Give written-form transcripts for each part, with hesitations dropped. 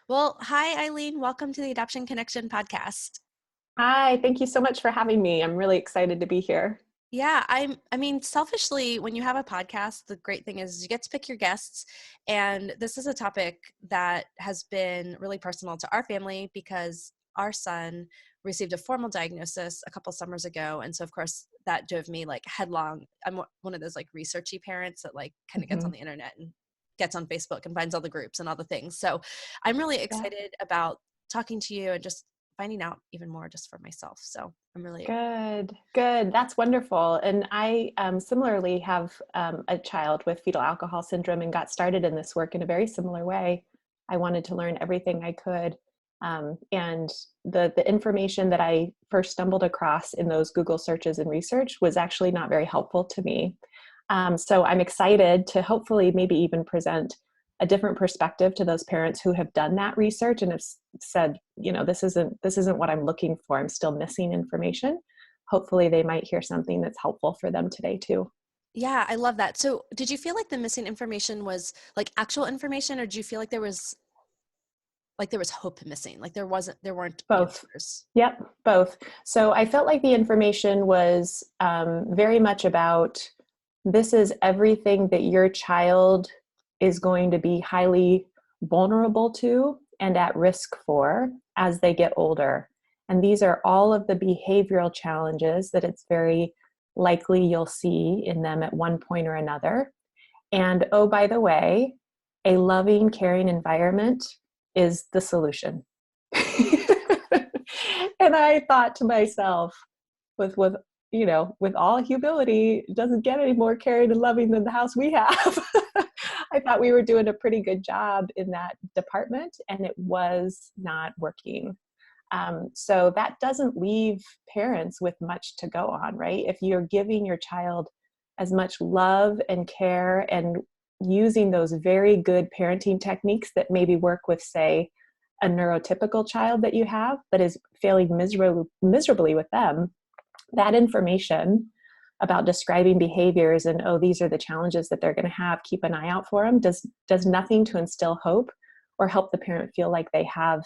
Well, hi, Eileen. Welcome to the Adoption Connection podcast. Hi, thank you so much for having me. I'm really excited to be here. Yeah, I mean, selfishly, when you have a podcast, the great thing is you get to pick your guests. And this is a topic that has been really personal to our family because our son received a formal diagnosis a couple summers ago. And so, of course, that drove me like headlong. I'm one of those like researchy parents that like kind of gets on Mhm. the internet and gets on Facebook and finds all the groups and all the things. So I'm really Yeah, excited about talking to you and just finding out even more just for myself. So I'm really good, good. That's wonderful. And I similarly have a child with fetal alcohol syndrome and got started in this work in a very similar way. I wanted to learn everything I could. And the information that I first stumbled across in those Google searches and research was actually not very helpful to me. So I'm excited to hopefully maybe even present a different perspective to those parents who have done that research and have said, this isn't what I'm looking for. I'm still missing information. Hopefully they might hear something that's helpful for them today too. Yeah, I love that. So, did you feel like the missing information was like actual information, or did you feel like there was hope missing? Like there weren't Both. answers. Yep, both. So I felt like the information was very much about this is everything that your child is going to be highly vulnerable to and at risk for as they get older. And these are all of the behavioral challenges that it's very likely you'll see in them at one point or another. And oh, by the way, a loving, caring environment is the solution. And I thought to myself, with with all humility, it doesn't get any more caring and loving than the house we have. I thought we were doing a pretty good job in that department, and it was not working. So that doesn't leave parents with much to go on, right? If you're giving your child as much love and care and using those very good parenting techniques that maybe work with, say, a neurotypical child that you have that is failing miserably with them, that information about describing behaviors and, oh, these are the challenges that they're going to have, keep an eye out for them, does nothing to instill hope or help the parent feel like they have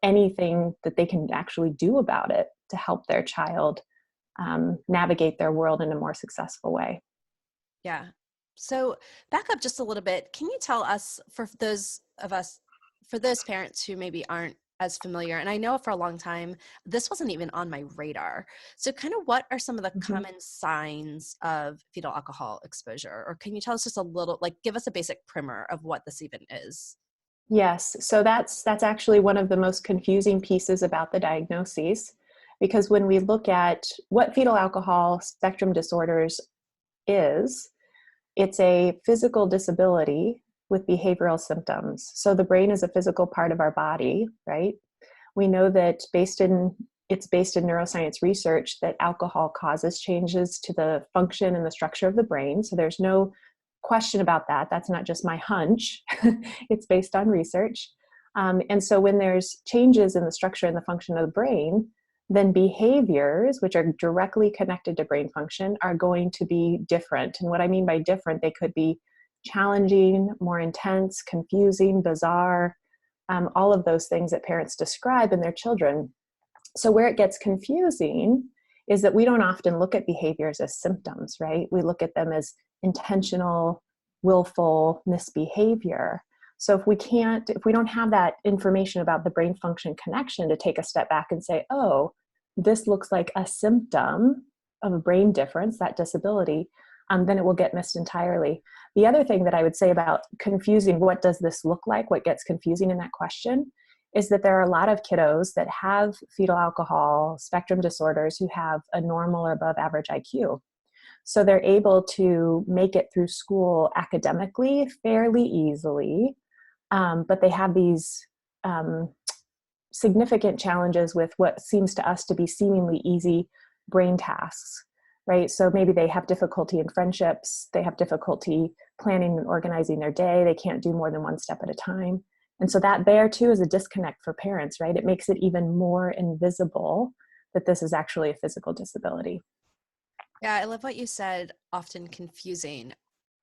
anything that they can actually do about it to help their child navigate their world in a more successful way. Yeah. So, back up just a little bit. Can you tell us, for those parents who maybe aren't as familiar, and I know for a long time this wasn't even on my radar. So, kind of what are some of the Mhm. common signs of fetal alcohol exposure? Or can you tell us just a little, like, give us a basic primer of what this even is? Yes, so that's actually one of the most confusing pieces about the diagnoses, because when we look at what fetal alcohol spectrum disorders is, it's a physical disability with behavioral symptoms. So the brain is a physical part of our body, right? We know that it's based in neuroscience research that alcohol causes changes to the function and the structure of the brain. So there's no question about that. That's not just my hunch. It's based on research. And so when there's changes in the structure and the function of the brain, then behaviors, which are directly connected to brain function, are going to be different. And what I mean by different, they could be challenging, more intense, confusing, bizarre, all of those things that parents describe in their children. So where it gets confusing is that we don't often look at behaviors as symptoms, right? We look at them as intentional, willful misbehavior. So if we don't have that information about the brain function connection to take a step back and say, oh, this looks like a symptom of a brain difference, that disability, then it will get missed entirely. The other thing that I would say about confusing, what does this look like, what gets confusing in that question, is that there are a lot of kiddos that have fetal alcohol spectrum disorders who have a normal or above average IQ. So they're able to make it through school academically fairly easily, but they have these um, significant challenges with what seems to us to be seemingly easy brain tasks, right? So maybe they have difficulty in friendships, they have difficulty planning and organizing their day, they can't do more than one step at a time. And so that there too is a disconnect for parents, right? It makes it even more invisible that this is actually a physical disability. Yeah, I love what you said, often confusing.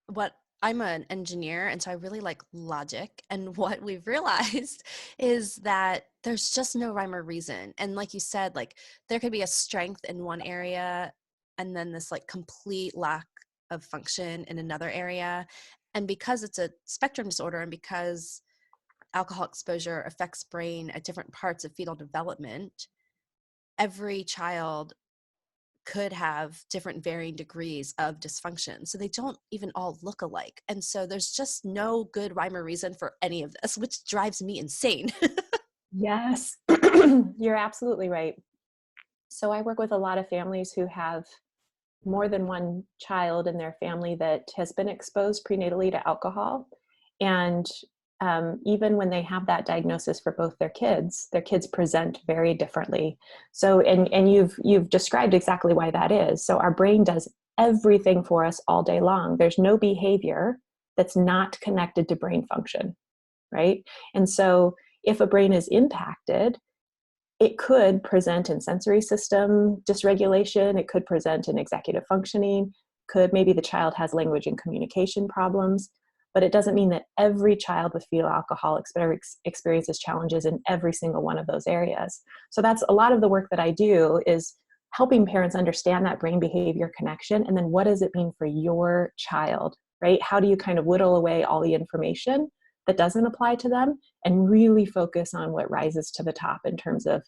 What I'm an engineer, and so I really like logic. And what we've realized is that there's just no rhyme or reason. And like you said, like there could be a strength in one area and then this like complete lack of function in another area. And because it's a spectrum disorder and because alcohol exposure affects brain at different parts of fetal development, every child could have different varying degrees of dysfunction. So they don't even all look alike. And so there's just no good rhyme or reason for any of this, which drives me insane. Yes, you're absolutely right. So I work with a lot of families who have more than one child in their family that has been exposed prenatally to alcohol. And even when they have that diagnosis for both their kids present very differently. So, and you've described exactly why that is. So our brain does everything for us all day long. There's no behavior that's not connected to brain function, right? And so if a brain is impacted, it could present in sensory system dysregulation. It could present in executive functioning. Could maybe the child has language and communication problems, but it doesn't mean that every child with fetal alcohol experiences challenges in every single one of those areas. So that's a lot of the work that I do, is helping parents understand that brain behavior connection. And then what does it mean for your child, right? How do you kind of whittle away all the information that doesn't apply to them and really focus on what rises to the top in terms of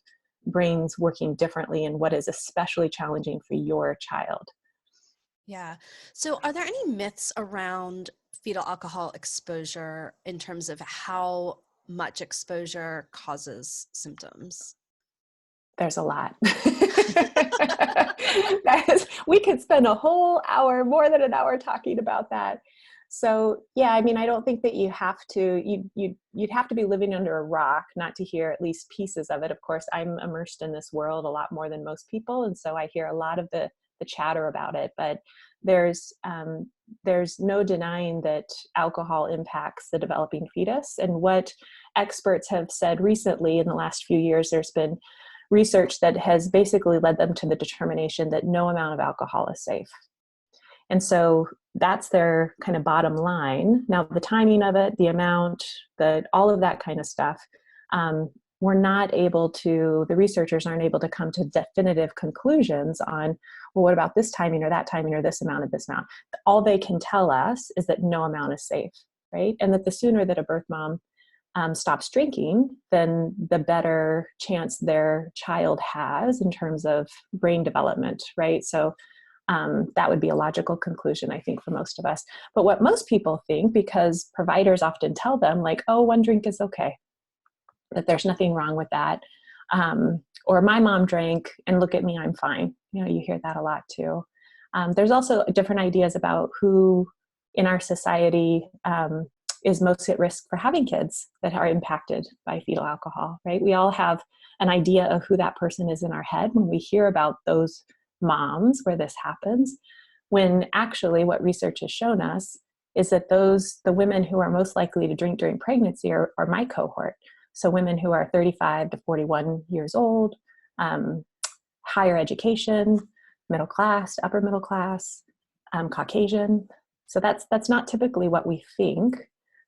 brains working differently and what is especially challenging for your child. Yeah. So are there any myths around fetal alcohol exposure in terms of how much exposure causes symptoms? There's a lot. We could spend a whole hour, more than an hour, talking about that. So yeah, I mean, I don't think that you have to, you'd have to be living under a rock not to hear at least pieces of it. Of course, I'm immersed in this world a lot more than most people, and so I hear a lot of the chatter about it. But there's no denying that alcohol impacts the developing fetus. And what experts have said recently in the last few years, there's been research that has basically led them to the determination that no amount of alcohol is safe. And so that's their kind of bottom line. Now, the timing of it, the amount, all of that kind of stuff, we're not able to, the researchers aren't able to come to definitive conclusions on, well, what about this timing or that timing or this amount or this amount? All they can tell us is that no amount is safe, right? And that the sooner that a birth mom stops drinking, then the better chance their child has in terms of brain development, right? So that would be a logical conclusion, I think, for most of us. But what most people think, because providers often tell them, like, oh, one drink is okay, that there's nothing wrong with that. Or my mom drank and look at me, I'm fine. You know, you hear that a lot too. There's also different ideas about who in our society is most at risk for having kids that are impacted by fetal alcohol, right? We all have an idea of who that person is in our head when we hear about those moms where this happens, when actually what research has shown us is that the women who are most likely to drink during pregnancy are my cohort. So women who are 35 to 41 years old, higher education, middle class, upper middle class, Caucasian. So that's not typically what we think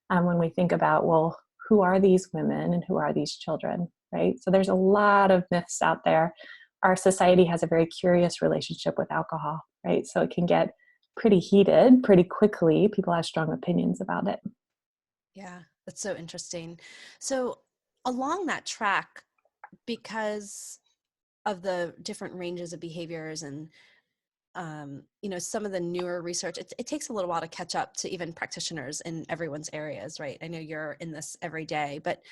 when we think about, well, who are these women and who are these children, right? So there's a lot of myths out there. Our society has a very curious relationship with alcohol, right? So it can get pretty heated pretty quickly. People have strong opinions about it. Yeah, that's so interesting. So along that track, because of the different ranges of behaviors and some of the newer research, it takes a little while to catch up to even practitioners in everyone's areas, right? I know you're in this every day, but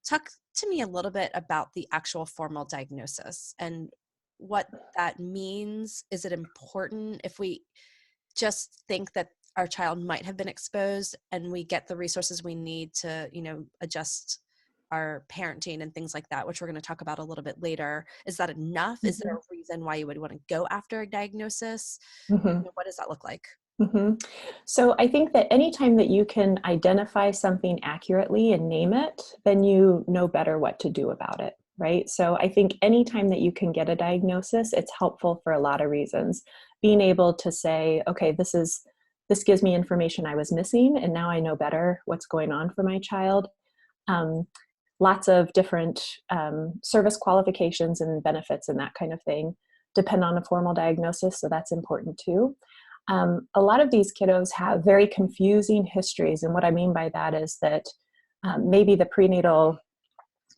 talk to me a little bit about the actual formal diagnosis and what that means. Is it important if we just think that our child might have been exposed and we get the resources we need to, adjust our parenting and things like that, which we're going to talk about a little bit later? Is that enough? Is there a reason why you would want to go after a diagnosis? Mm-hmm. What does that look like? Mm-hmm. So I think that anytime that you can identify something accurately and name it, then you know better what to do about it, right? So I think anytime that you can get a diagnosis, it's helpful for a lot of reasons. Being able to say, okay, this is this gives me information I was missing, and now I know better what's going on for my child. Um, Lots of different service qualifications and benefits and that kind of thing depend on a formal diagnosis, so that's important too. A lot of these kiddos have very confusing histories, and what I mean by that is that maybe the prenatal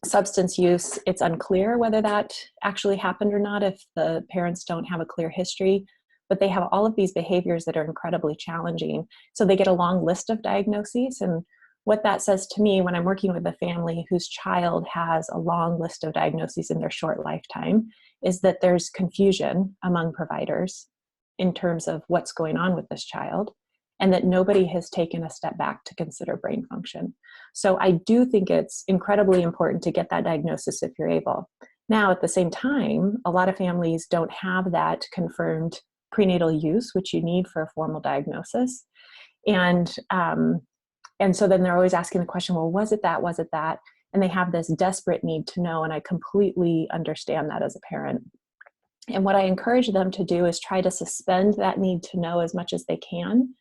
substance use, it's unclear whether that actually happened or not if the parents don't have a clear history, but they have all of these behaviors that are incredibly challenging. So they get a long list of diagnoses, and what that says to me when I'm working with a family whose child has a long list of diagnoses in their short lifetime is that there's confusion among providers in terms of what's going on with this child, and that nobody has taken a step back to consider brain function. So I do think it's incredibly important to get that diagnosis if you're able. Now, at the same time, a lot of families don't have that confirmed prenatal use, which you need for a formal diagnosis. And so then they're always asking the question, well, was it that? Was it that? And they have this desperate need to know. And I completely understand that as a parent. And what I encourage them to do is try to suspend that need to know as much as they can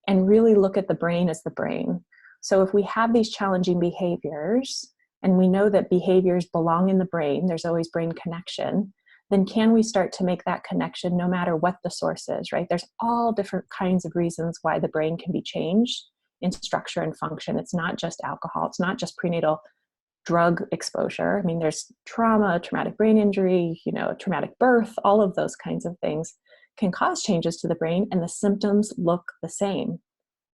and really look at the brain as the brain. So if we have these challenging behaviors, and we know that behaviors belong in the brain, there's always brain connection, then can we start to make that connection no matter what the source is, right? There's all different kinds of reasons why the brain can be changed in structure and function. It's not just alcohol. It's not just prenatal drug exposure. I mean, there's trauma, traumatic brain injury, traumatic birth, all of those kinds of things can cause changes to the brain, and the symptoms look the same.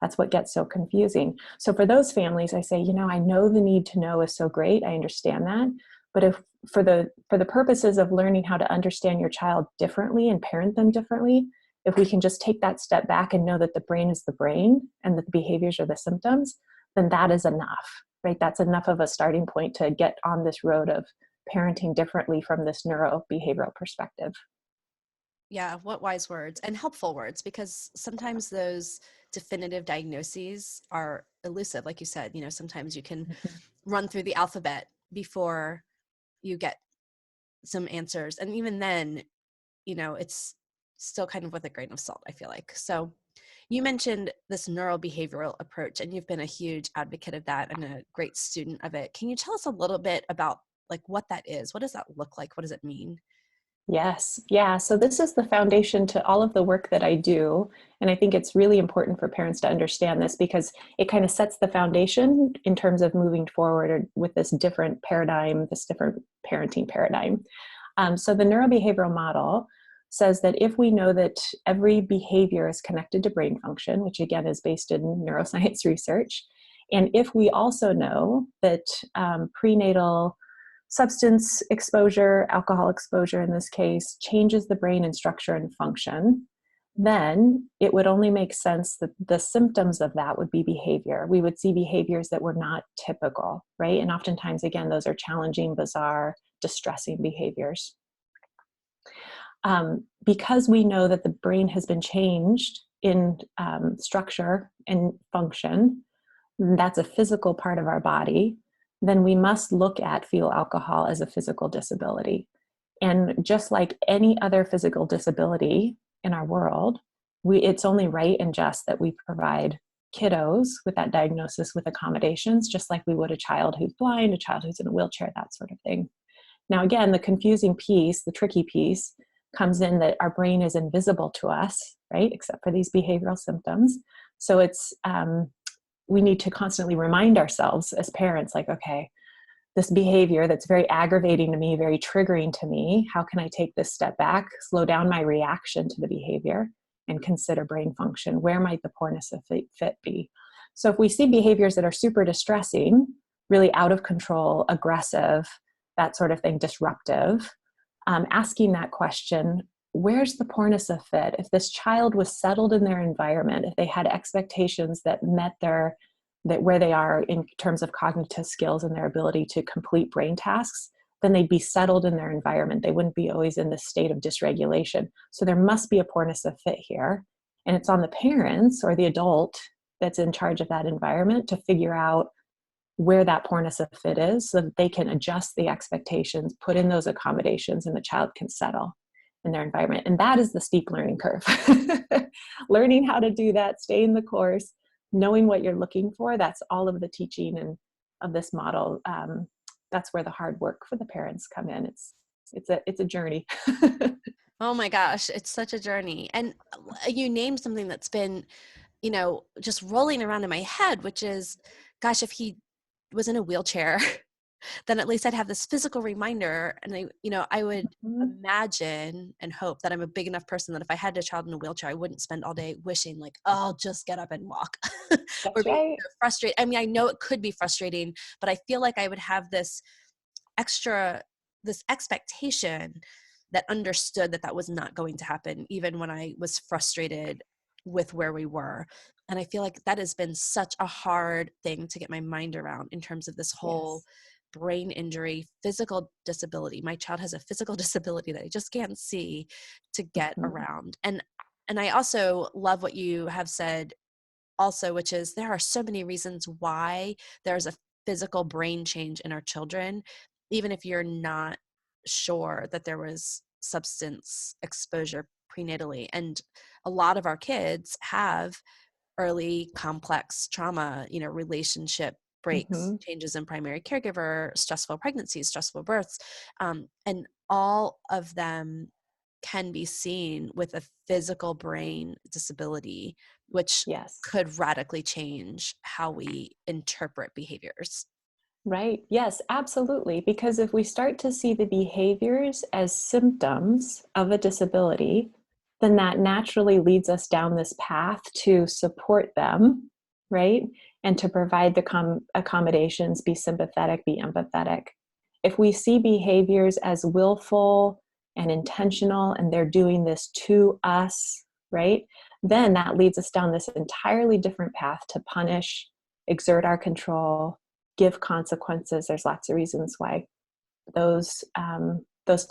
That's what gets so confusing. So for those families, I say, I know the need to know is so great. I understand that. But if for the purposes of learning how to understand your child differently and parent them differently, if we can just take that step back and know that the brain is the brain and that the behaviors are the symptoms, then that is enough, right? That's enough of a starting point to get on this road of parenting differently from this neurobehavioral perspective. Yeah, what wise words and helpful words, because sometimes those definitive diagnoses are elusive. Like you said, sometimes you can run through the alphabet before you get some answers. And even then, it's still kind of with a grain of salt, I feel like. So you mentioned this neurobehavioral approach, and you've been a huge advocate of that and a great student of it. Can you tell us a little bit about what that is? What does that look like? What does it mean? Yes. Yeah. So this is the foundation to all of the work that I do. And I think it's really important for parents to understand this because it kind of sets the foundation in terms of moving forward with this different paradigm, this different parenting paradigm. So the neurobehavioral model says that if we know that every behavior is connected to brain function, which again is based in neuroscience research, and if we also know that prenatal substance exposure, alcohol exposure in this case, changes the brain in structure and function, then it would only make sense that the symptoms of that would be behavior. We would see behaviors that were not typical, right? And oftentimes, again, those are challenging, bizarre, distressing behaviors. Because we know that the brain has been changed in structure and function, that's a physical part of our body, then we must look at fetal alcohol as a physical disability. And just like any other physical disability in our world, it's only right and just that we provide kiddos with that diagnosis with accommodations, just like we would a child who's blind, a child who's in a wheelchair, that sort of thing. Now, again, the confusing piece, the tricky piece, comes in that our brain is invisible to us, right, except for these behavioral symptoms. So it's we need to constantly remind ourselves as parents, like, okay, this behavior that's very aggravating to me, very triggering to me, how can I take this step back, slow down my reaction to the behavior, and consider brain function? Where might the poorness of fit be? So if we see behaviors that are super distressing, really out of control, aggressive, that sort of thing, disruptive, asking that question, where's the poorness of fit? If this child was settled in their environment, if they had expectations that met where they are in terms of cognitive skills and their ability to complete brain tasks, then they'd be settled in their environment. They wouldn't be always in this state of dysregulation. So there must be a poorness of fit here. And it's on the parents or the adult that's in charge of that environment to figure out where that poorness of fit is so that they can adjust the expectations, put in those accommodations, and the child can settle. in their environment. And that is the steep learning curve. Learning how to do that, staying the course, knowing what you're looking for, that's all of the teaching and of this model. That's where the hard work for the parents come in. It's a journey. Oh my gosh, it's such a journey. And you named something that's been, just rolling around in my head, which is, gosh, if he was in a wheelchair, then at least I'd have this physical reminder. And I would Mhm. imagine and hope that I'm a big enough person that if I had a child in a wheelchair, I wouldn't spend all day wishing like, oh, I'll just get up and walk or That's being right. so frustrated. I mean, I know it could be frustrating, but I feel like I would have extra, this expectation that understood that that was not going to happen, even when I was frustrated with where we were. And I feel like that has been such a hard thing to get my mind around in terms of this whole Yes. brain injury, physical disability. My child has a physical disability that I just can't see to get Mhm. around. And I also love what you have said also, which is there are so many reasons why there's a physical brain change in our children, even if you're not sure that there was substance exposure prenatally. And a lot of our kids have early complex trauma, relationship breaks, Mhm. changes in primary caregiver, stressful pregnancies, stressful births, and all of them can be seen with a physical brain disability, which Yes. could radically change how we interpret behaviors. Right. Yes, absolutely. Because if we start to see the behaviors as symptoms of a disability, then that naturally leads us down this path to support them, right? And to provide the accommodations, be sympathetic, be empathetic. If we see behaviors as willful and intentional, and they're doing this to us, right? Then that leads us down this entirely different path to punish, exert our control, give consequences. There's lots of reasons why those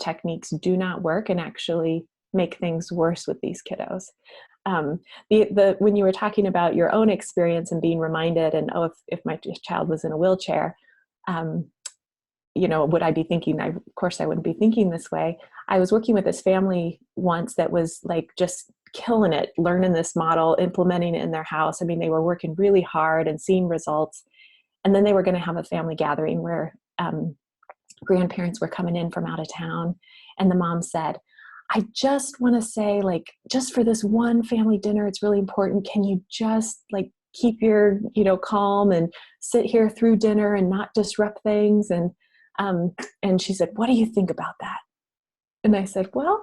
techniques do not work and actually make things worse with these kiddos. The when you were talking about your own experience and being reminded, and oh, if my child was in a wheelchair, um, would I be thinking? Of course, I wouldn't be thinking this way. I was working with this family once that was like just killing it, learning this model, implementing it in their house. I mean, they were working really hard and seeing results. And then they were going to have a family gathering where grandparents were coming in from out of town. And the mom said, I just want to say, like, just for this one family dinner, it's really important. Can you just like keep your, calm and sit here through dinner and not disrupt things? And she said, what do you think about that? And I said, well,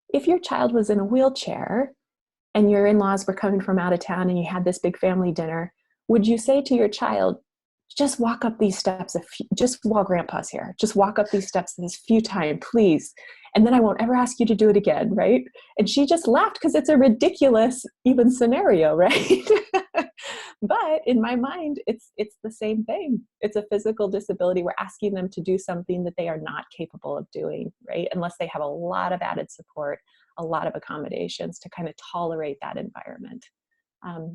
if your child was in a wheelchair and your in-laws were coming from out of town and you had this big family dinner, would you say to your child, just walk up these steps, just while grandpa's here, just walk up these steps this few times, please. And then I won't ever ask you to do it again, right? And she just laughed because it's a ridiculous even scenario, right? But in my mind, it's the same thing. It's a physical disability. We're asking them to do something that they are not capable of doing, right? Unless they have a lot of added support, a lot of accommodations to kind of tolerate that environment.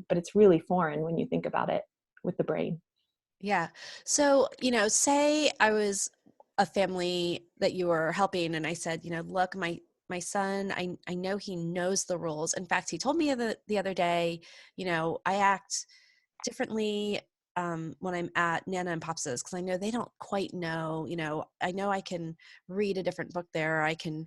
But it's really foreign when you think about it with the brain. Yeah. So, say I was a family that you were helping and I said, look, my son, I know he knows the rules. In fact, he told me the other day, I act differently when I'm at Nana and Pops's because I know they don't quite know, I know I can read a different book there. I can,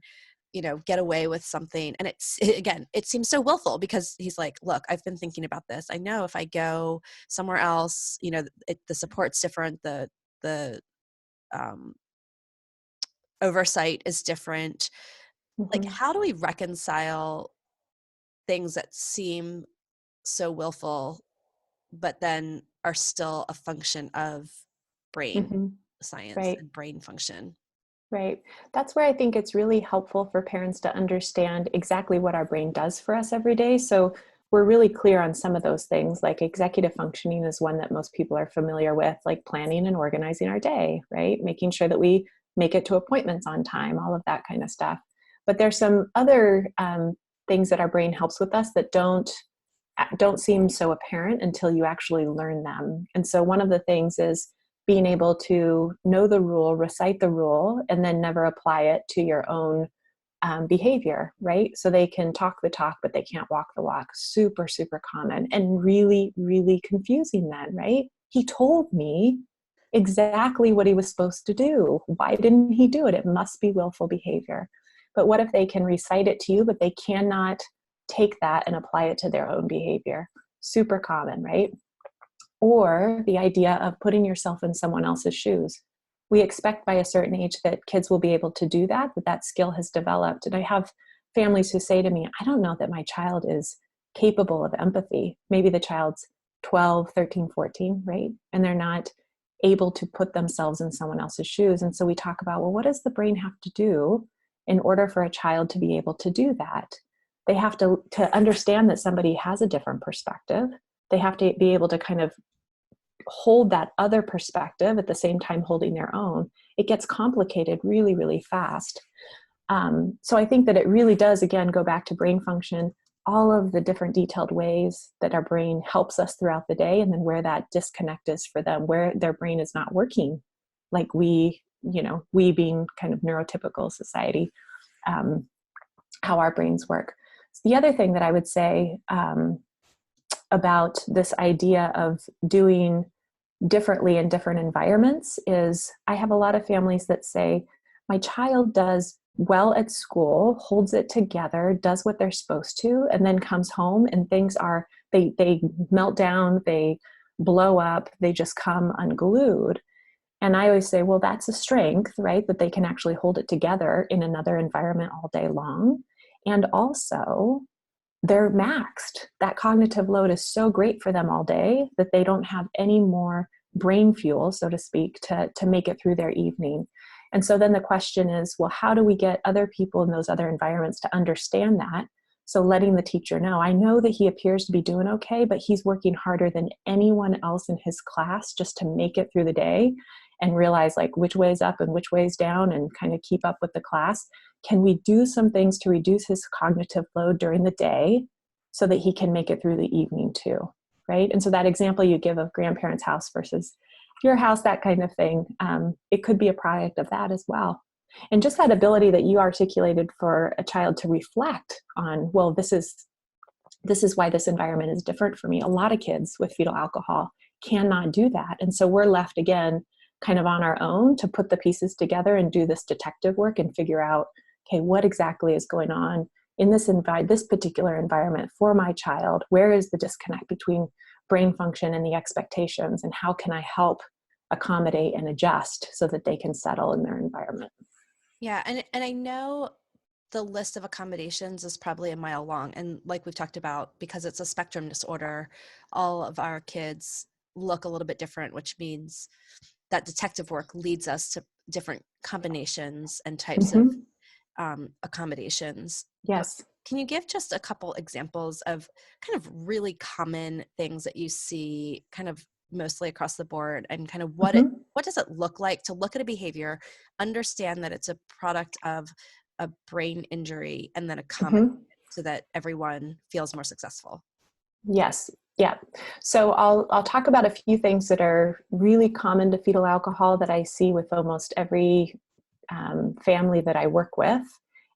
get away with something. And again, it seems so willful because he's like, look, I've been thinking about this. I know if I go somewhere else, the support's different. The um, oversight is different. Like, Mhm. how do we reconcile things that seem so willful, but then are still a function of brain Mhm. science Right. and brain function? Right. That's where I think it's really helpful for parents to understand exactly what our brain does for us every day. So we're really clear on some of those things, like executive functioning is one that most people are familiar with, like planning and organizing our day, right? Making sure that we make it to appointments on time, all of that kind of stuff. But there's some other things that our brain helps with us that don't seem so apparent until you actually learn them. And so one of the things is being able to know the rule, recite the rule, and then never apply it to your own behavior, right? So they can talk the talk, but they can't walk the walk. Super, super common and really, really confusing then, right? He told me exactly what he was supposed to do. Why didn't he do it? It must be willful behavior. But what if they can recite it to you, but they cannot take that and apply it to their own behavior? Super common, right? Or the idea of putting yourself in someone else's shoes. We expect by a certain age that kids will be able to do that, that that skill has developed. And I have families who say to me, I don't know that my child is capable of empathy. Maybe the child's 12, 13, 14, right? And they're not able to put themselves in someone else's shoes. And so we talk about, well, what does the brain have to do in order for a child to be able to do that? They have to understand that somebody has a different perspective. They have to be able to kind of hold that other perspective at the same time holding their own. It gets complicated really, really fast. So I think that it really does, again, go back to brain function, all of the different detailed ways that our brain helps us throughout the day, and then where that disconnect is for them, where their brain is not working like we being kind of neurotypical society, how our brains work. The other thing that I would say about this idea of doing differently in different environments is I have a lot of families that say, my child does well at school, holds it together, does what they're supposed to, and then comes home and things are, they melt down, they blow up, they just come unglued. And I always say, well, that's a strength, right? That they can actually hold it together in another environment all day long. And also, they're maxed. That cognitive load is so great for them all day that they don't have any more brain fuel, so to speak, to make it through their evening. And so then the question is, well, how do we get other people in those other environments to understand that? So letting the teacher know, I know that he appears to be doing okay, but he's working harder than anyone else in his class just to make it through the day and realize like which way is up and which way is down and kind of keep up with the class. Can we do some things to reduce his cognitive load during the day so that he can make it through the evening too, right? And so that example you give of grandparents' house versus your house, that kind of thing, it could be a product of that as well. And just that ability that you articulated for a child to reflect on, well, this is why this environment is different for me. A lot of kids with fetal alcohol cannot do that. And so we're left again kind of on our own to put the pieces together and do this detective work and figure out, okay, what exactly is going on in this particular environment for my child? Where is the disconnect between brain function and the expectations? And how can I help accommodate and adjust so that they can settle in their environment? Yeah, and I know the list of accommodations is probably a mile long. And like we've talked about, because it's a spectrum disorder, all of our kids look a little bit different, which means that detective work leads us to different combinations and types of Mm-hmm. accommodations. Yes. Can you give just a couple examples of kind of really common things that you see kind of mostly across the board, and kind of what Mm-hmm. does it look like to look at a behavior, understand that it's a product of a brain injury, and then accommodate Mm-hmm. it so that everyone feels more successful? Yes. Yeah. So I'll talk about a few things that are really common to fetal alcohol that I see with almost every family that I work with,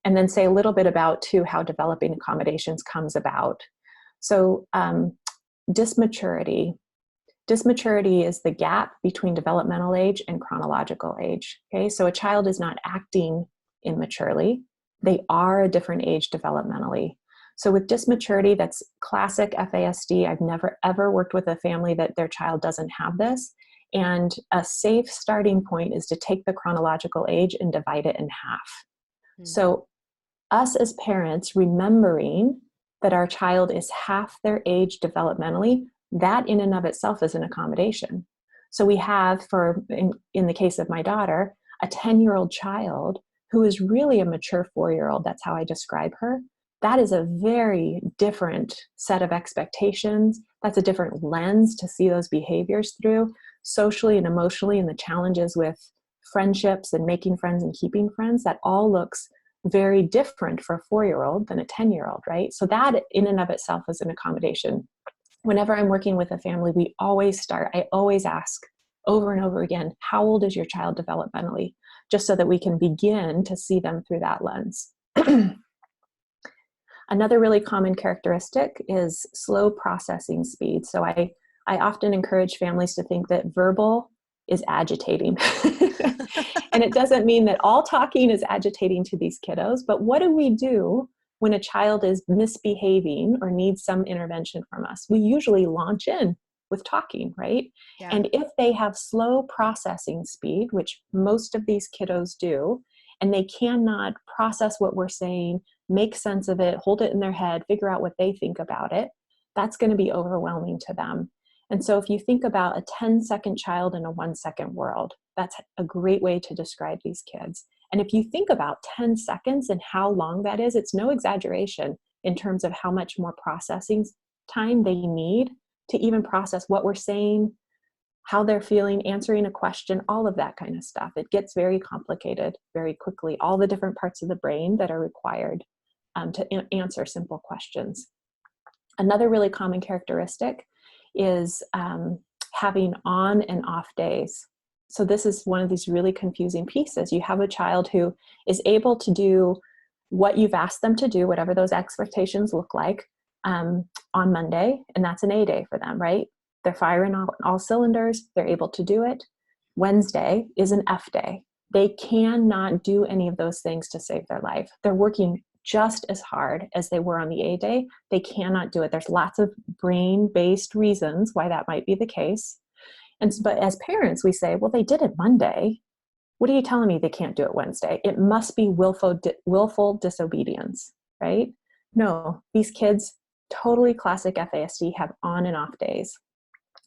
and then say a little bit about too how developing accommodations comes about. So dysmaturity. Dysmaturity is the gap between developmental age and chronological age. Okay, so a child is not acting immaturely; they are a different age developmentally. So with dysmaturity, that's classic FASD. I've never ever worked with a family that their child doesn't have this. And a safe starting point is to take the chronological age and divide it in half. Mm. So us as parents remembering that our child is half their age developmentally, that in and of itself is an accommodation. So we have, in the case of my daughter, a 10-year-old child who is really a mature 4-year-old. That's how I describe her. That is a very different set of expectations. That's a different lens to see those behaviors through, socially and emotionally, and the challenges with friendships and making friends and keeping friends. That all looks very different for a 4-year-old than a 10-year-old, right? So that in and of itself is an accommodation. Whenever I'm working with a family, I always ask over and over again, how old is your child developmentally? Just so that we can begin to see them through that lens. Another really common characteristic is slow processing speed. So I often encourage families to think that verbal is agitating. And it doesn't mean that all talking is agitating to these kiddos, but what do we do when a child is misbehaving or needs some intervention from us? We usually launch in with talking, right? Yeah. And if they have slow processing speed, which most of these kiddos do, and they cannot process what we're saying, make sense of it, hold it in their head, figure out what they think about it, that's going to be overwhelming to them. And so if you think about a 10-second child in a 1-second world, that's a great way to describe these kids. And if you think about 10 seconds and how long that is, it's no exaggeration in terms of how much more processing time they need to even process what we're saying, how they're feeling, answering a question, all of that kind of stuff. It gets very complicated very quickly, all the different parts of the brain that are required to answer simple questions. Another really common characteristic is having on and off days. So this is one of these really confusing pieces. You have a child who is able to do what you've asked them to do, whatever those expectations look like, on Monday, and that's an A day for them, right? They're firing on all cylinders. They're able to do it. Wednesday is an F day. They cannot do any of those things to save their life. They're working just as hard as they were on the A day. They cannot do it. There's lots of brain-based reasons why that might be the case. But as parents, we say, well, they did it Monday. What are you telling me they can't do it Wednesday? It must be willful disobedience, right? No, these kids, totally classic FASD, have on and off days.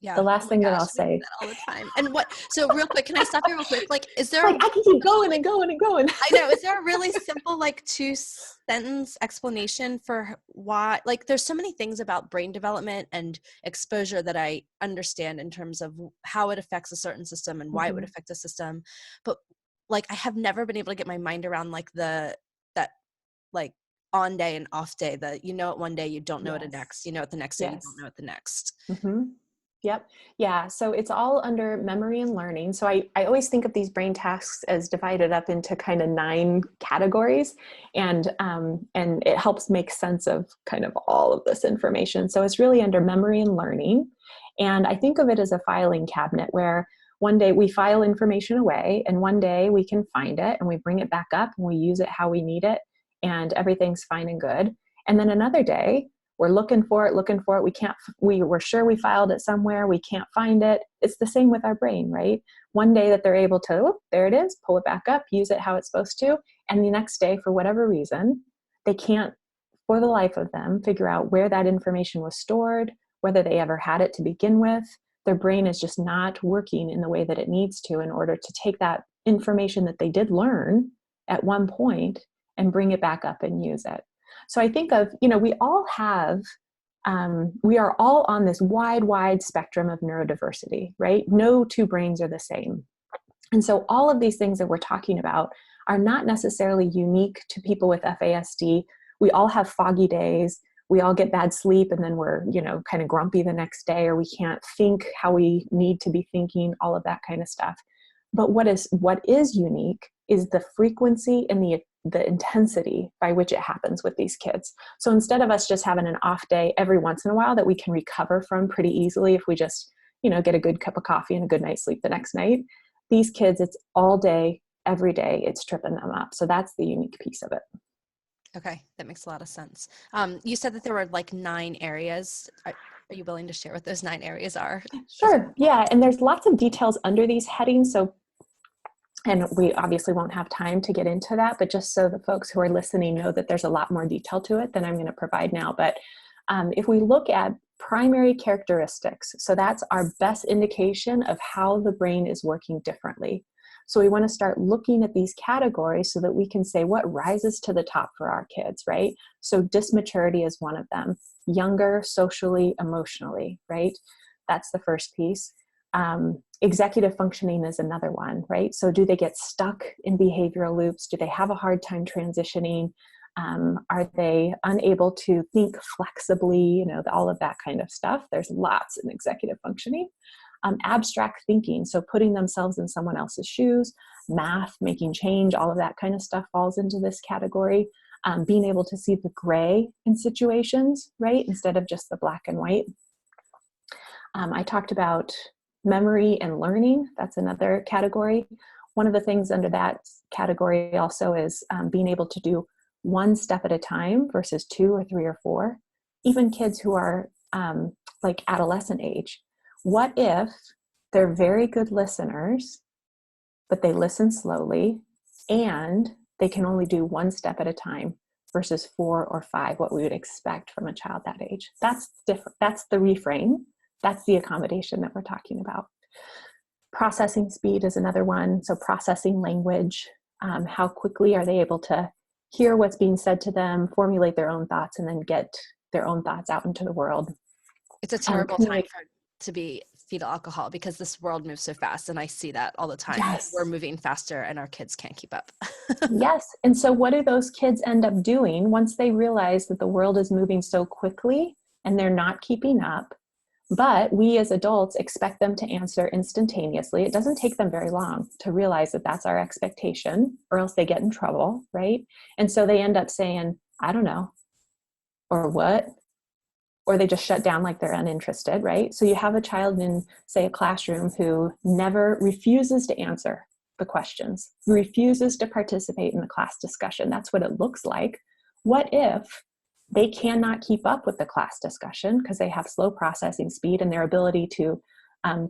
Yeah. The last Oh my thing that gosh, I'll we do say, that all the time. And what, so real quick, can I stop you real quick? Like, is there, like, I can keep going like, and going and going. I know, is there a really simple, like 2-sentence explanation for why, like, there's so many things about brain development and exposure that I understand in terms of how it affects a certain system and why it would Mhm. affect a system. But like, I have never been able to get my mind around like that, like on day and off day, that, you know, it one day, you don't know it the Yes. next, you know, it the next day, you don't Yes. know it the next. Mm-hmm. Yep. Yeah. So it's all under memory and learning. So I always think of these brain tasks as divided up into kind of 9 categories, and it helps make sense of kind of all of this information. So it's really under memory and learning. And I think of it as a filing cabinet where one day we file information away and one day we can find it and we bring it back up and we use it how we need it and everything's fine and good. And then another day we're looking for it. We're sure we filed it somewhere. We can't find it. It's the same with our brain, right? One day that they're able to, oh, there it is, pull it back up, use it how it's supposed to. And the next day, for whatever reason, they can't, for the life of them, figure out where that information was stored, whether they ever had it to begin with. Their brain is just not working in the way that it needs to in order to take that information that they did learn at one point and bring it back up and use it. So I think of, we are all on this wide spectrum of neurodiversity, right? No 2 brains are the same. And so all of these things that we're talking about are not necessarily unique to people with FASD. We all have foggy days. We all get bad sleep and then we're, kind of grumpy the next day, or we can't think how we need to be thinking, all of that kind of stuff. But what is unique is the frequency and the intensity by which it happens with these kids. So instead of us just having an off day every once in a while that we can recover from pretty easily if we just, get a good cup of coffee and a good night's sleep the next night, these kids, it's all day, every day, it's tripping them up. So that's the unique piece of it. Okay, that makes a lot of sense. You said that there were like 9 areas. Are you willing to share what those 9 areas are? Sure. Yeah. And there's lots of details under these headings. And we obviously won't have time to get into that, but just so the folks who are listening know that there's a lot more detail to it than I'm going to provide now. But if we look at primary characteristics, so that's our best indication of how the brain is working differently. So we want to start looking at these categories so that we can say what rises to the top for our kids, right? So dysmaturity is one of them. Younger, socially, emotionally, right? That's the first piece. Executive functioning is another one, right? So do they get stuck in behavioral loops? Do they have a hard time transitioning? Are they unable to think flexibly? All of that kind of stuff. There's lots in executive functioning. Abstract thinking, so putting themselves in someone else's shoes, math, making change, all of that kind of stuff falls into this category. being able to see the gray in situations, right, instead of just the black and white. I talked about memory and learning. That's another category. One of the things under that category also is being able to do one step at a time versus 2 or 3 or 4. Even kids who are like adolescent age. What if they're very good listeners, but they listen slowly and they can only do one step at a time versus 4 or 5, what we would expect from a child that age? That's different. That's the reframe. That's the accommodation that we're talking about. Processing speed is another one. So processing language, how quickly are they able to hear what's being said to them, formulate their own thoughts, and then get their own thoughts out into the world. It's a terrible time to be fetal alcohol because this world moves so fast, and I see that all the time. Yes. We're moving faster and our kids can't keep up. Yes. And so what do those kids end up doing once they realize that the world is moving so quickly and they're not keeping up? But we as adults expect them to answer instantaneously. It doesn't take them very long to realize that that's our expectation, or else they get in trouble, right? And so they end up saying, I don't know, or what? Or they just shut down like they're uninterested, right? So you have a child in, say, a classroom who never refuses to answer the questions, refuses to participate in the class discussion. That's what it looks like. What if they cannot keep up with the class discussion because they have slow processing speed and their ability to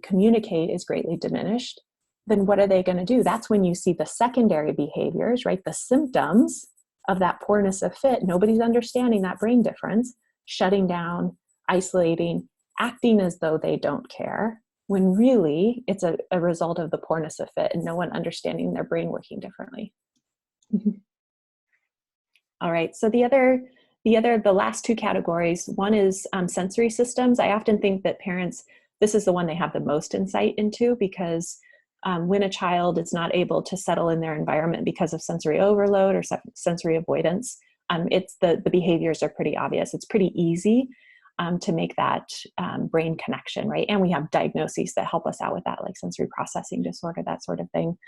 communicate is greatly diminished? Then what are they going to do? That's when you see the secondary behaviors, right? The symptoms of that poorness of fit. Nobody's understanding that brain difference, shutting down, isolating, acting as though they don't care, when really it's a result of the poorness of fit and no one understanding their brain working differently. All right, so the last 2 categories, one is sensory systems. I often think that parents, this is the one they have the most insight into, because when a child is not able to settle in their environment because of sensory overload or sensory avoidance, it's the behaviors are pretty obvious. It's pretty easy to make that brain connection, right? And we have diagnoses that help us out with that, like sensory processing disorder, that sort of thing.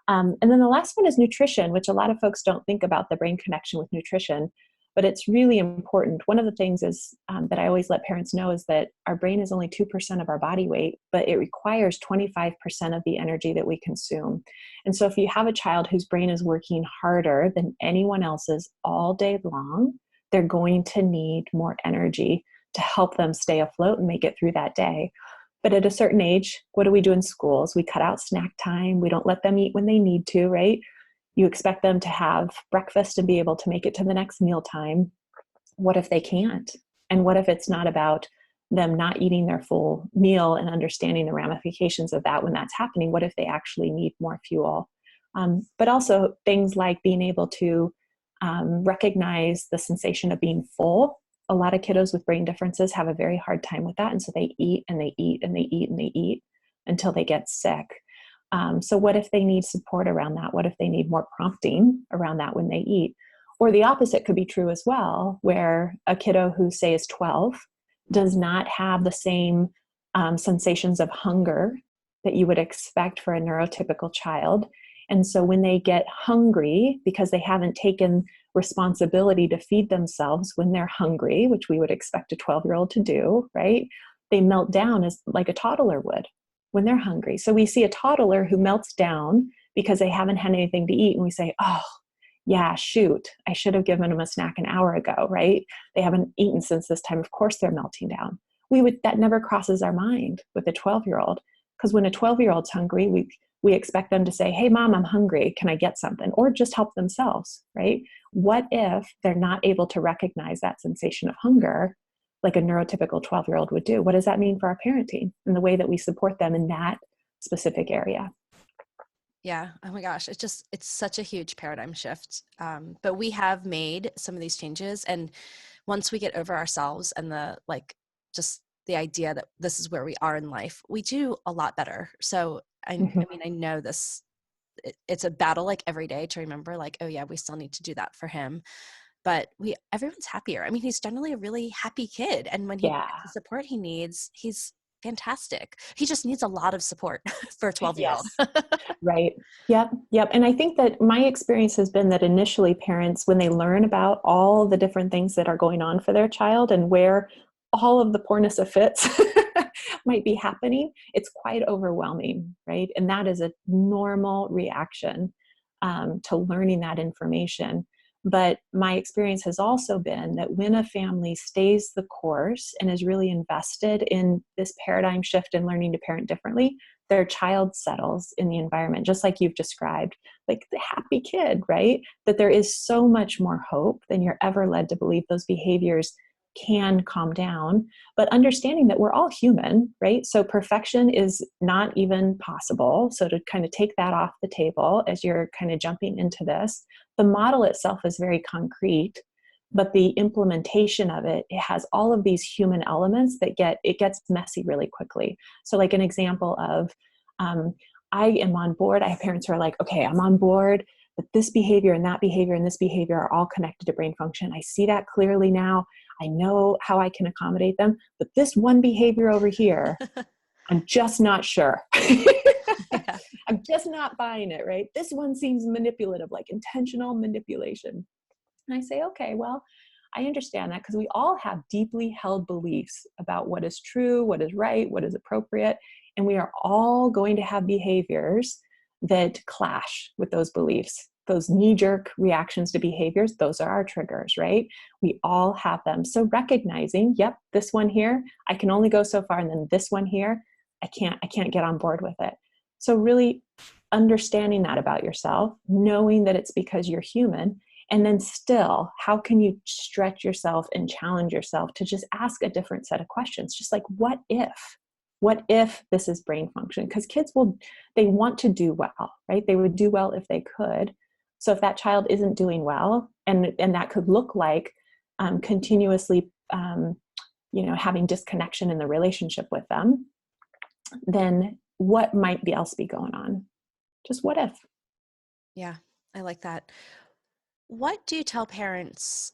And then the last one is nutrition, which a lot of folks don't think about the brain connection with nutrition, but it's really important. One of the things is that I always let parents know is that our brain is only 2% of our body weight, but it requires 25% of the energy that we consume. And so if you have a child whose brain is working harder than anyone else's all day long, they're going to need more energy to help them stay afloat and make it through that day. But at a certain age, what do we do in schools? We cut out snack time. We don't let them eat when they need to, right? You expect them to have breakfast and be able to make it to the next mealtime. What if they can't? And what if it's not about them not eating their full meal and understanding the ramifications of that when that's happening? What if they actually need more fuel? But also things like being able to recognize the sensation of being full. A lot of kiddos with brain differences have a very hard time with that. And so they eat and they eat and they eat and they eat until they get sick. So what if they need support around that? What if they need more prompting around that when they eat? Or the opposite could be true as well, where a kiddo who, say, is 12 does not have the same sensations of hunger that you would expect for a neurotypical child. And so when they get hungry because they haven't taken responsibility to feed themselves when they're hungry, which we would expect a 12-year-old to do, right? They melt down as like a toddler would when they're hungry. So we see a toddler who melts down because they haven't had anything to eat, and we say, oh, yeah, shoot, I should have given them a snack an hour ago, right? They haven't eaten since this time. Of course they're melting down. That never crosses our mind with a 12-year-old, because when a 12-year-old's hungry, we expect them to say, hey, mom, I'm hungry. Can I get something? Or just help themselves, right? What if they're not able to recognize that sensation of hunger like a neurotypical 12-year-old would do? What does that mean for our parenting and the way that we support them in that specific area? Yeah. Oh my gosh. It's such a huge paradigm shift. But we have made some of these changes. And once we get over ourselves and just the idea that this is where we are in life, we do a lot better. So I mean, I know it's a battle like every day to remember like, oh yeah, we still need to do that for him. But everyone's happier. I mean, he's generally a really happy kid. And when he Yeah. gets the support he needs, he's fantastic. He just needs a lot of support for a 12-year-old. Yes. Right. Yep. Yep. And I think that my experience has been that initially parents, when they learn about all the different things that are going on for their child and where all of the poorness of fits might be happening, it's quite overwhelming. Right. And that is a normal reaction to learning that information. But my experience has also been that when a family stays the course and is really invested in this paradigm shift in learning to parent differently, their child settles in the environment, just like you've described, like the happy kid, right? That there is so much more hope than you're ever led to believe those behaviors can calm down, but understanding that we're all human, right? So perfection is not even possible. So to kind of take that off the table as you're kind of jumping into this, the model itself is very concrete, but the implementation of it, it has all of these human elements that gets messy really quickly. So like an example of, I am on board. I have parents who are like, okay, I'm on board, but this behavior and that behavior and this behavior are all connected to brain function. I see that clearly now. I know how I can accommodate them, but this one behavior over here, I'm just not sure. Yeah. I'm just not buying it, right? This one seems manipulative, like intentional manipulation. And I say, okay, well, I understand that because we all have deeply held beliefs about what is true, what is right, what is appropriate. And we are all going to have behaviors that clash with those beliefs. Those knee-jerk reactions to behaviors, those are our triggers, right? We all have them. So recognizing, yep, this one here, I can only go so far, and then this one here, I can't get on board with it. So really understanding that about yourself, knowing that it's because you're human, and then still, how can you stretch yourself and challenge yourself to just ask a different set of questions? Just like, what if? What if this is brain function? Because kids they want to do well, right? They would do well if they could. So if that child isn't doing well, and that could look like continuously, having disconnection in the relationship with them, then what might be else be going on? Just what if? Yeah, I like that. What do you tell parents,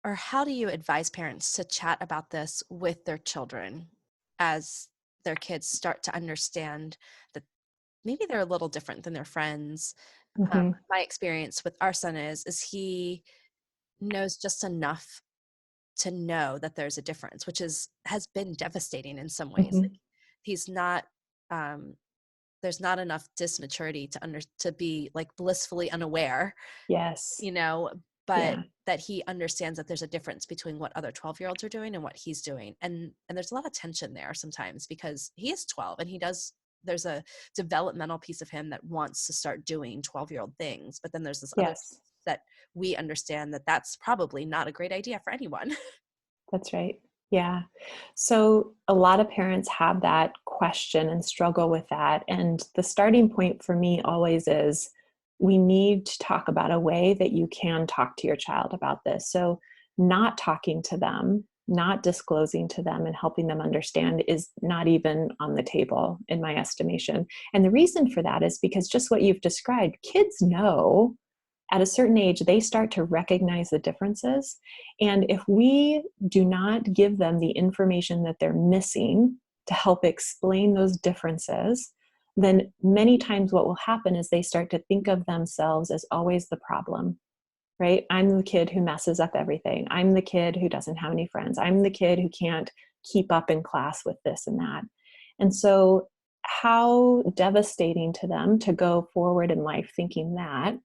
or how do you advise parents to chat about this with their children as their kids start to understand that maybe they're a little different than their friends? Mm-hmm. My experience with our son is he knows just enough to know that there's a difference, which has been devastating in some ways. Mm-hmm. Like he's not, um, there's not enough dismaturity to be like blissfully unaware, Yes. you know, but Yeah. that he understands that there's a difference between what other 12-year-olds are doing and what he's doing. And there's a lot of tension there sometimes because he is 12 and there's a developmental piece of him that wants to start doing 12-year-old things, but then there's this other piece Yes. that we understand that that's probably not a great idea for anyone. That's right. Yeah. So a lot of parents have that question and struggle with that. And the starting point for me always is we need to talk about a way that you can talk to your child about this. So not talking to them, not disclosing to them and helping them understand is not even on the table in my estimation. And the reason for that is because just what you've described, kids know at a certain age, they start to recognize the differences. And if we do not give them the information that they're missing to help explain those differences, then many times what will happen is they start to think of themselves as always the problem, right? I'm the kid who messes up everything. I'm the kid who doesn't have any friends. I'm the kid who can't keep up in class with this and that. And so, how devastating to them to go forward in life thinking that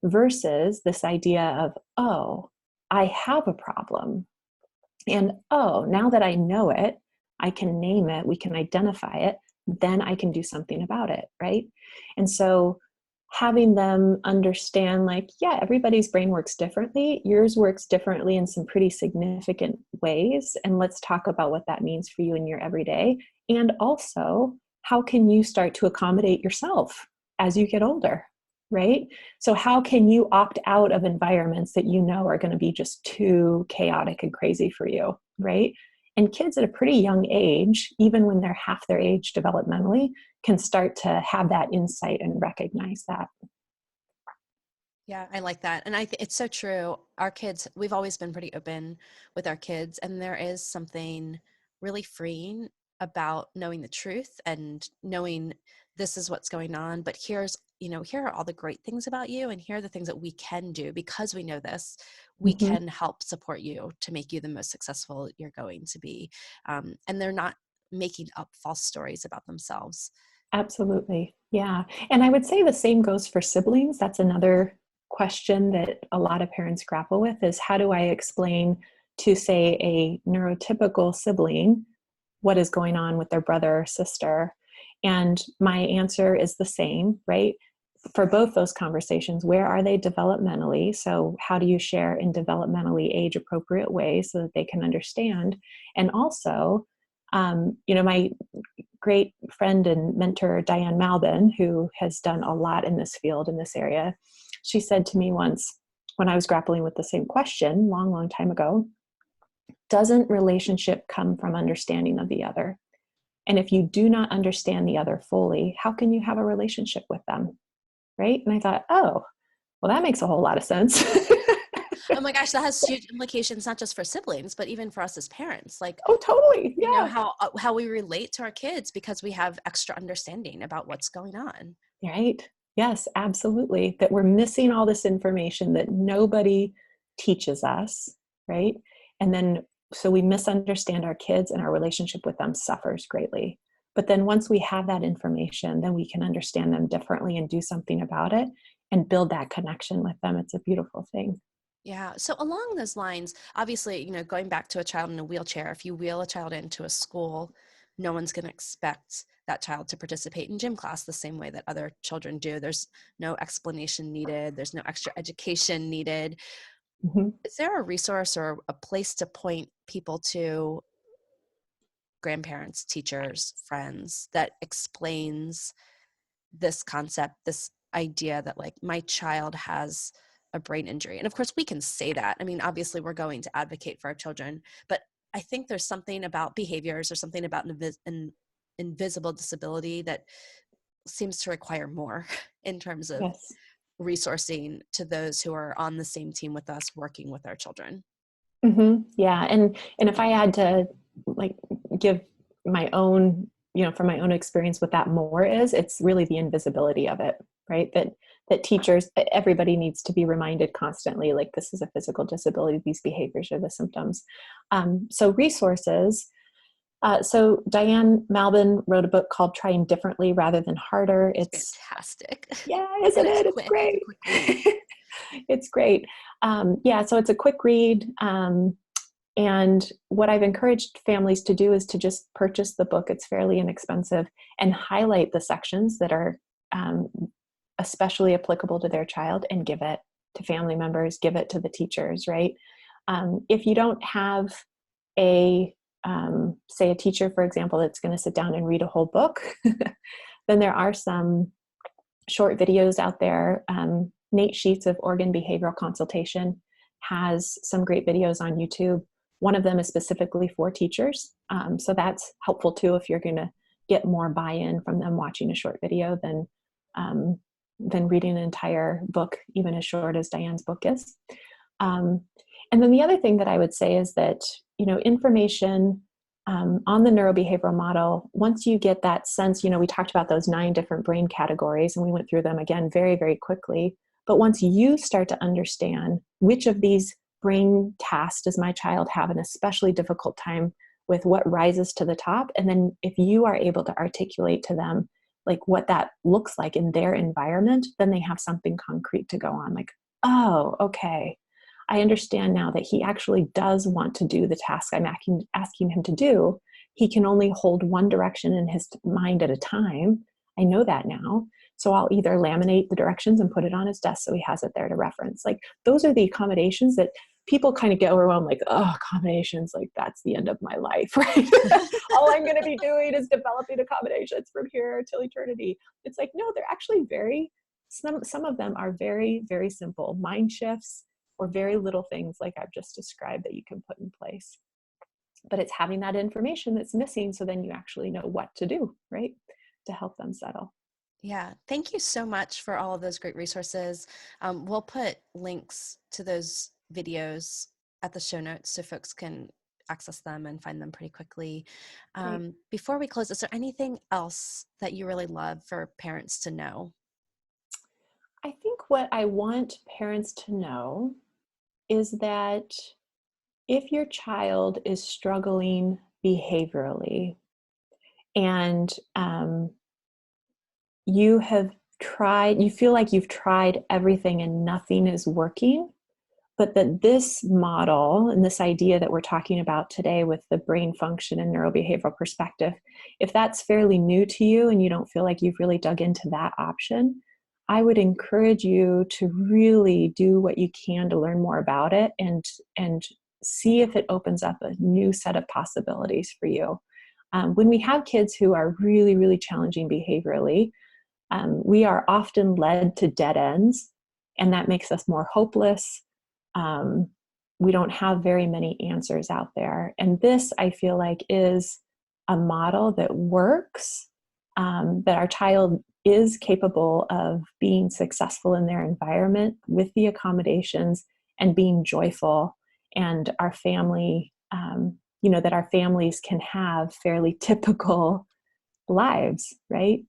versus this idea of, oh, I have a problem. And oh, now that I know it, I can name it, we can identify it, then I can do something about it, right? And so having them understand, like, yeah, everybody's brain works differently. Yours works differently in some pretty significant ways. And let's talk about what that means for you in your everyday. And also, how can you start to accommodate yourself as you get older? Right? So, how can you opt out of environments that you know are going to be just too chaotic and crazy for you? Right? And kids at a pretty young age, even when they're half their age developmentally, can start to have that insight and recognize that. Yeah, I like that. And it's so true. Our kids, we've always been pretty open with our kids, and there is something really freeing about knowing the truth and knowing this is what's going on, but here's, here are all the great things about you, and here are the things that we can do because we know this. We Mhm. can help support you to make you the most successful you're going to be. And they're not making up false stories about themselves. Absolutely. Yeah. And I would say the same goes for siblings. That's another question that a lot of parents grapple with is how do I explain to, say, a neurotypical sibling what is going on with their brother or sister? And my answer is the same, right? For both those conversations, where are they developmentally? So, how do you share in developmentally age appropriate ways so that they can understand? And also, my great friend and mentor, Diane Malbin, who has done a lot in this field, in this area, she said to me once when I was grappling with the same question, long, long time ago, doesn't relationship come from understanding of the other? And if you do not understand the other fully, how can you have a relationship with them? Right? And I thought, oh, well, that makes a whole lot of sense. Oh my gosh, that has huge implications, not just for siblings, but even for us as parents. Like, Oh, totally. Yeah. how we relate to our kids because we have extra understanding about what's going on. Right. Yes, absolutely. That we're missing all this information that nobody teaches us, right? And then so we misunderstand our kids and our relationship with them suffers greatly. But then once we have that information, then we can understand them differently and do something about it and build that connection with them. It's a beautiful thing. Yeah. So along those lines, obviously, going back to a child in a wheelchair, if you wheel a child into a school, no one's going to expect that child to participate in gym class the same way that other children do. There's no explanation needed. There's no extra education needed. Mhm. Is there a resource or a place to point people to, grandparents, teachers, friends, that explains this concept, this idea that like my child has a brain injury? And of course we can say that. I mean, obviously we're going to advocate for our children, but I think there's something about behaviors or something about an invisible disability that seems to require more in terms of Yes. resourcing to those who are on the same team with us working with our children. Yeah, and if I had to like give my own, from my own experience, what that more is, it's really the invisibility of it, right? That teachers, everybody needs to be reminded constantly, like this is a physical disability. These behaviors are the symptoms. So resources. So Diane Malbin wrote a book called "Trying Differently Rather Than Harder." It's It's fantastic. Yeah, And isn't it's it? It's quick. It's a great. quick read. It's great. Yeah, so it's a quick read. And what I've encouraged families to do is to just purchase the book. It's fairly inexpensive and highlight the sections that are um, especially applicable to their child and give it to family members, give it to the teachers, right? If you don't have a, say, a teacher, for example, that's going to sit down and read a whole book, then there are some short videos out there. Nate Sheets of Oregon Behavioral Consultation has some great videos on YouTube. One of them is specifically for teachers. So that's helpful too if you're going to get more buy-in from them watching a short video than reading an entire book, even as short as Diane's book is. Um, and then the other thing that I would say is that, information on the neurobehavioral model, once you get that sense, we talked about those 9 different brain categories and we went through them again very, very quickly. But once you start to understand which of these brain tasks does my child have an especially difficult time with, what rises to the top, and then if you are able to articulate to them like what that looks like in their environment, then they have something concrete to go on. Like, oh, okay, I understand now that he actually does want to do the task I'm asking him to do. He can only hold one direction in his mind at a time. I know that now. So I'll either laminate the directions and put it on his desk so he has it there to reference. Like, those are the accommodations that people kind of get overwhelmed, like, oh, accommodations, like that's the end of my life, right? All I'm going to be doing is developing accommodations from here till eternity. It's like, no, they're actually some of them are very, very simple mind shifts or very little things like I've just described that you can put in place. But it's having that information that's missing so then you actually know what to do, right? To help them settle. Yeah, thank you so much for all of those great resources. We'll put links to those videos at the show notes so folks can access them and find them pretty quickly. Great. Before we close, is there anything else that you really love for parents to know? I think what I want parents to know is that if your child is struggling behaviorally and you have you feel like you've tried everything and nothing is working, but that this model and this idea that we're talking about today with the brain function and neurobehavioral perspective, if that's fairly new to you and you don't feel like you've really dug into that option, I would encourage you to really do what you can to learn more about it and see if it opens up a new set of possibilities for you. When we have kids who are really, really challenging behaviorally, we are often led to dead ends, and that makes us more hopeless. Um, we don't have very many answers out there. And this, I feel like, is a model that works, that our child is capable of being successful in their environment with the accommodations and being joyful. And our family, that our families can have fairly typical lives, right?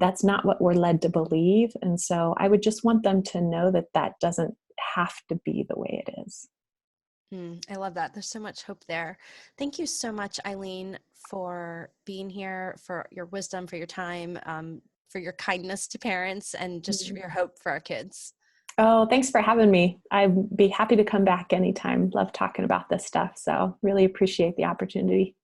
That's not what we're led to believe. And so I would just want them to know that that doesn't have to be the way it is. I love that. There's so much hope there. Thank you so much, Eileen, for being here, for your wisdom, for your time, for your kindness to parents, and just for Mhm. your hope for our kids. Oh, thanks for having me. I'd be happy to come back anytime. Love talking about this stuff. So really appreciate the opportunity.